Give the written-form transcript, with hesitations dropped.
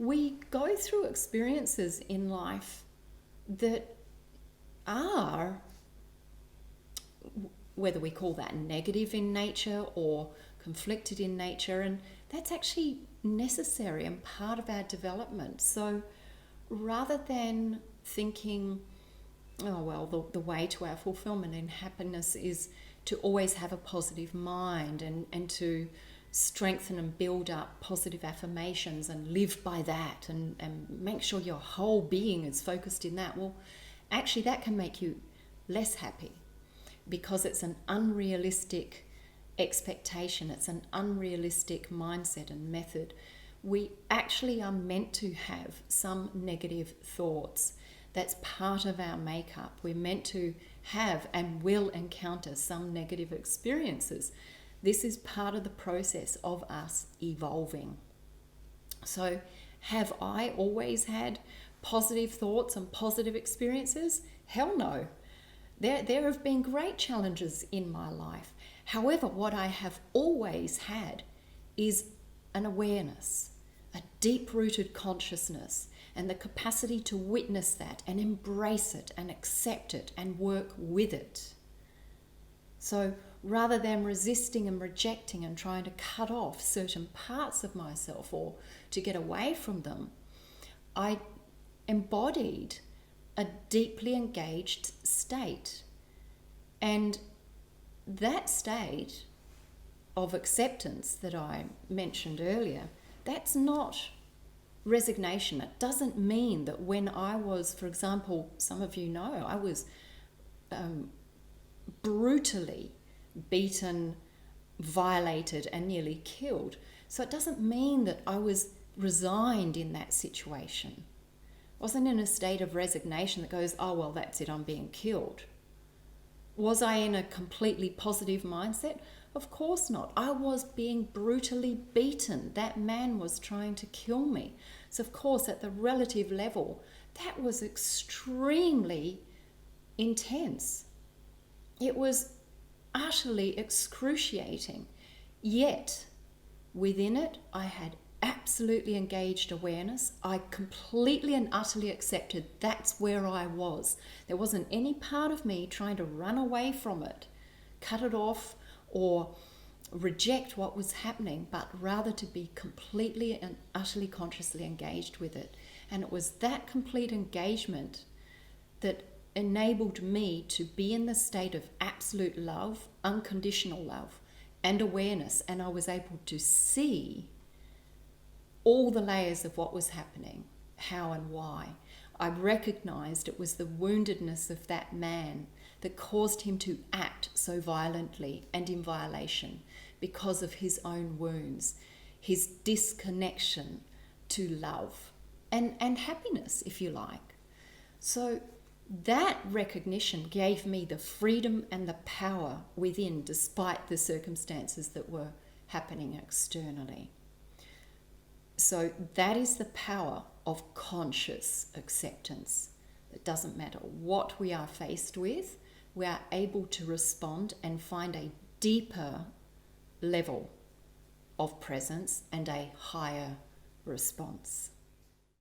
we go through experiences in life that are, whether we call that negative in nature or conflicted in nature, and that's actually necessary and part of our development. So rather than thinking, oh well, the way to our fulfillment and happiness is to always have a positive mind and to strengthen and build up positive affirmations and live by that and make sure your whole being is focused in that. Well, actually that can make you less happy because it's an unrealistic expectation. It's an unrealistic mindset and method. We actually are meant to have some negative thoughts. That's part of our makeup. We're meant to have and will encounter some negative experiences. This is part of the process of us evolving. So, have I always had positive thoughts and positive experiences? Hell no. There have been great challenges in my life. However, what I have always had is an awareness, a deep-rooted consciousness, and the capacity to witness that and embrace it and accept it and work with it. So rather than resisting and rejecting and trying to cut off certain parts of myself or to get away from them, I embodied a deeply engaged state. And that state of acceptance that I mentioned earlier, that's not resignation. It doesn't mean that when I was, for example, some of you know, I was brutally beaten, violated, and nearly killed. So it doesn't mean that I was resigned in that situation. I wasn't in a state of resignation that goes, oh, well, that's it, I'm being killed. Was I in a completely positive mindset? Of course not. I was being brutally beaten. That man was trying to kill me. So of course, at the relative level, that was extremely intense. It was utterly excruciating. Yet, within it, I had absolutely engaged awareness. I completely and utterly accepted that's where I was. There wasn't any part of me trying to run away from it, cut it off, or reject what was happening, but rather to be completely and utterly consciously engaged with it. And it was that complete engagement that enabled me to be in the state of absolute love, unconditional love, and awareness. And I was able to see all the layers of what was happening, how and why. I recognized it was the woundedness of that man that caused him to act so violently and in violation because of his own wounds, his disconnection to love and happiness, if you like. So that recognition gave me the freedom and the power within, despite the circumstances that were happening externally. So that is the power of conscious acceptance. It doesn't matter what we are faced with, we are able to respond and find a deeper level of presence and a higher response.